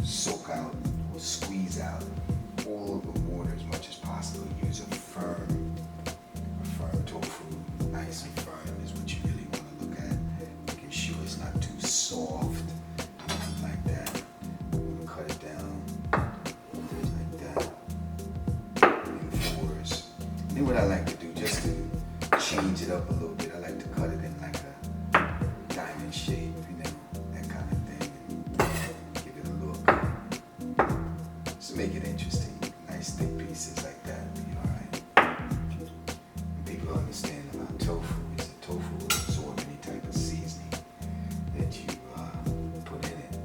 soak out or squeeze out all of the water as much as possible. Use a firm tofu, nice and firm is what you really want to look at. Making sure it's not too soft, nothing like that. I'm gonna cut it down like that in fours. And then what I like to do, just to change it up a little bit, I like to cut it in like a diamond shape, that kind of thing, and give it a look. Just make it interesting. Nice thick pieces like that would be alright. People understand about tofu is that tofu will absorb any type of seasoning that you put in it.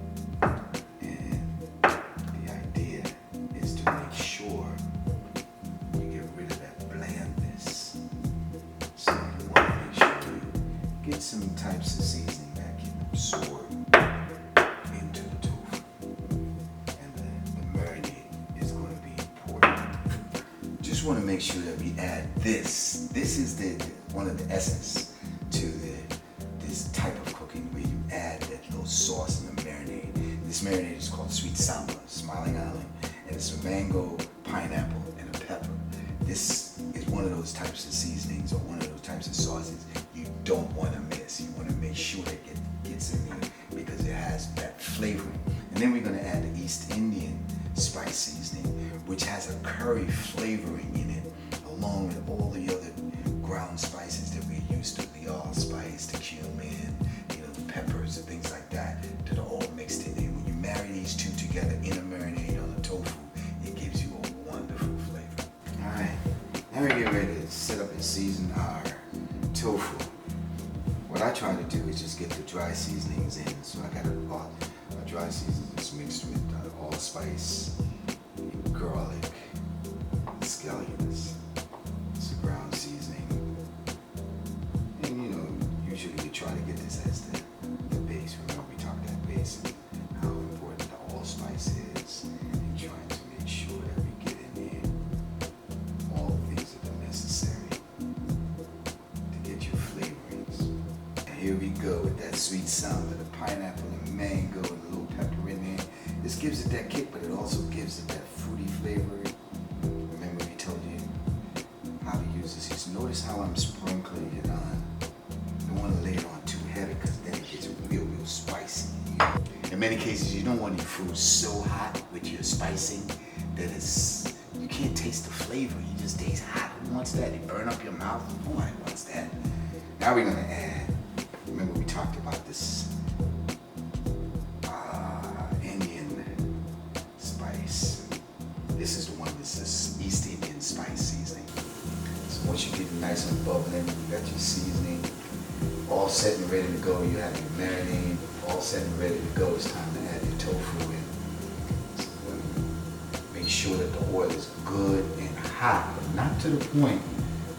And the idea is to make sure you get rid of that blandness. So you want to make sure you get some types of seasoning that can absorb into the tofu. And the marinade is going to be important. Just want to make sure that we add this. This is one of the essence to this type of cooking, where you add that little sauce in the marinade. This marinade is called sweet samba, Smilin Island, and it's a mango, pineapple, and a pepper. This is one of those types of seasonings or one of those types of sauces you don't want to miss. You want to make sure that it gets in there because it has that flavoring. And then we're going to add the East Indian spice seasoning, which has a curry flavoring in it, along with all the other ground spices that we're used to, the allspice, the cumin, the peppers and things like that are all mixed in there. When you marry these two together in a marinade on a tofu, it gives you a wonderful flavor. Alright, now we get ready to set up and season our tofu. What I try to do is just get the dry seasonings in. So I got a dry seasoning that's mixed with allspice, garlic, scallions. It's a ground seasoning. And usually we try to get this as the base. Remember we talked that base and how important the allspice is, and trying to make sure that we get in there all the things that are necessary to get your flavorings. And here we go with that sweet samba, the pineapple and mango and a little pepper in there. This gives it that kick, but it also gives it that fruity flavor. Remember we told you how to use this. Just notice how I'm sprinkling it on. You don't want to lay it on too heavy because then it gets real spicy. In many cases, you don't want your food so hot with your spicing that you can't taste the flavor. You just taste hot. Who wants that? It burn up your mouth. Nobody wants that. Now we're going to add, remember we talked about this Indian spice. This is the one, this is East Indian spice seasoning. So once you get it nice and bubbling, you got your seasoning all set and ready to go. You have your marinade all set and ready to go. It's time to add your tofu in. So make sure that the oil is good and hot, but not to the point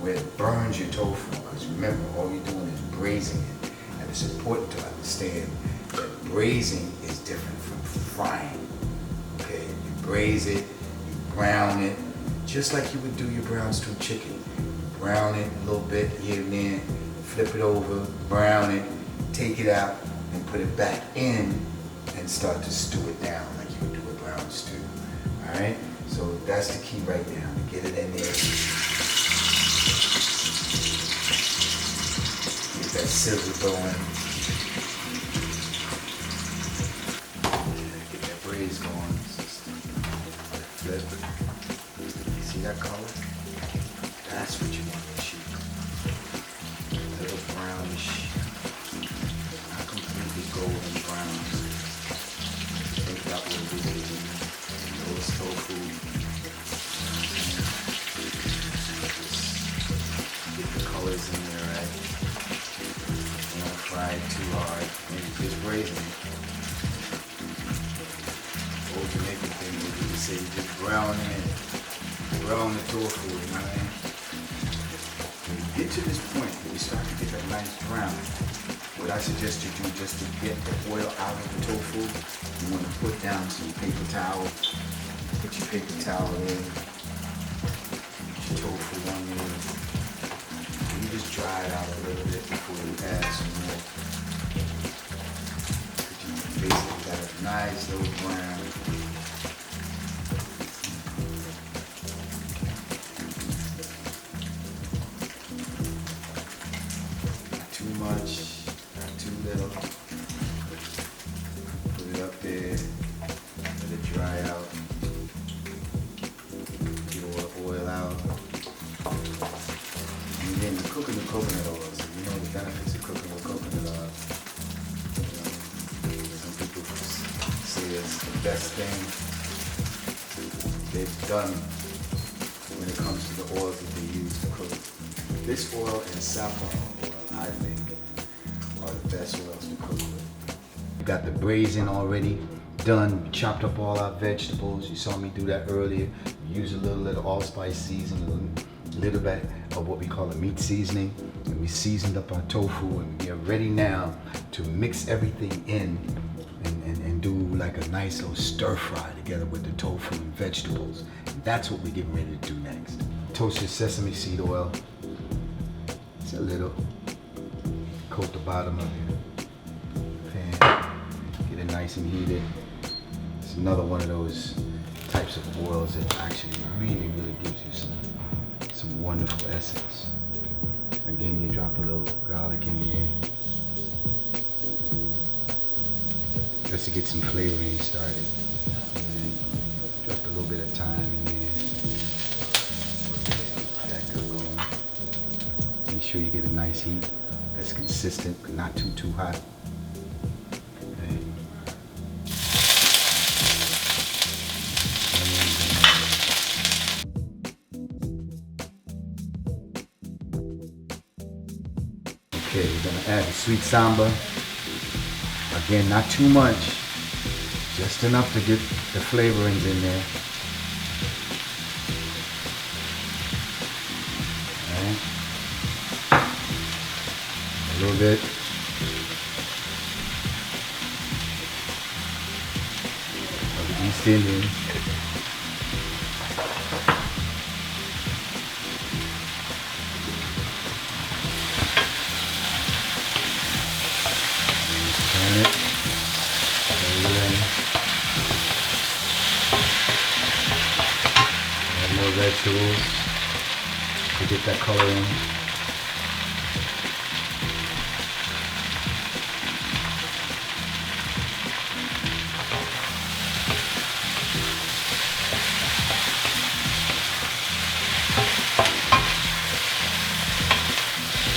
where it burns your tofu. Because remember, all you're doing is braising it. And it's important to understand that braising is different from frying. Okay, you braise it, you brown it, just like you would do your brown stew chicken. You brown it a little bit here and there, flip it over, brown it, take it out, and put it back in and start to stew it down like you would do a brown stew. Alright? So that's the key right now, to get it in there. Get that sizzle going. Get that braise going. Flip it. See that color? That's what you want to shoot. A little brownish. Not completely golden brown. Take that little bit of those tofu. Just get the colors in there, right? You don't fry it too hard. Maybe just braising it. Old Jamaican thing would be to say you just brown it. Brown the tofu, you know what I mean? When you get to this point, when you start to get that nice brown, what I suggest you do just to get the oil out of the tofu, you want to put down some paper towel. Put your paper towel in. Put your tofu on there. And you just dry it out a little bit before you add some more. Basically got a Nice little brown. Not too much, not too little. Put it up there, let it dry out. Get all the oil out. And then you're cooking the coconut oil, so you know the benefits of cooking with coconut oil. Some people say it's the best thing they've done when it comes to the oils that they use to cook. This oil and saffron oil, I think, are the best oils to cook with. We got the braising already done. We chopped up all our vegetables. You saw me do that earlier. We use a little of allspice seasoning, a little bit of what we call a meat seasoning. And we seasoned up our tofu, and we are ready now to mix everything in and do like a nice little stir fry together with the tofu and vegetables. And that's what we're getting ready to do next. Toasted sesame seed oil. It's a little. Coat the bottom of your pan. Get it nice and heated. It's another one of those types of oils that actually really gives you some wonderful essence. Again, you drop a little garlic in there just to get some flavoring started. And then drop a little bit of thyme in there. That good going. Make sure you get a nice heat that's consistent, but not too hot. Okay, we're gonna add the sweet samba. Again, not too much, just enough to get the flavorings in there. All right. A little bit. Of the East Indian. Add more vegetables to get that color in. And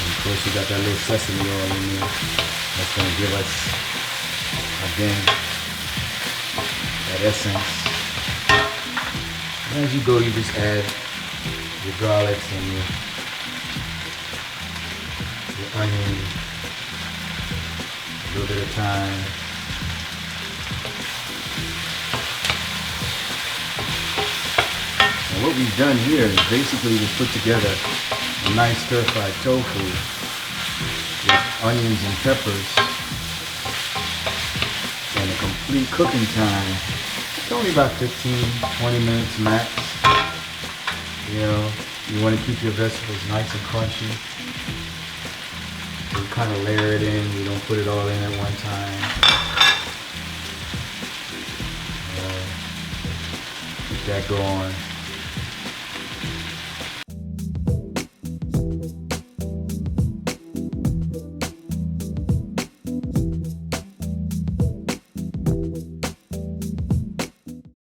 of course, you got that little sesame oil in there. That's going to give us, again, that essence. And as you go, you just add your garlics and your onion, a little bit of thyme. And what we've done here is basically we've put together a nice stir-fried tofu with onions and peppers, and a complete cooking time. It's only about 15-20 minutes max. You know, you want to keep your vegetables nice and crunchy. So you kind of layer it in. You don't put it all in at one time. Keep that going.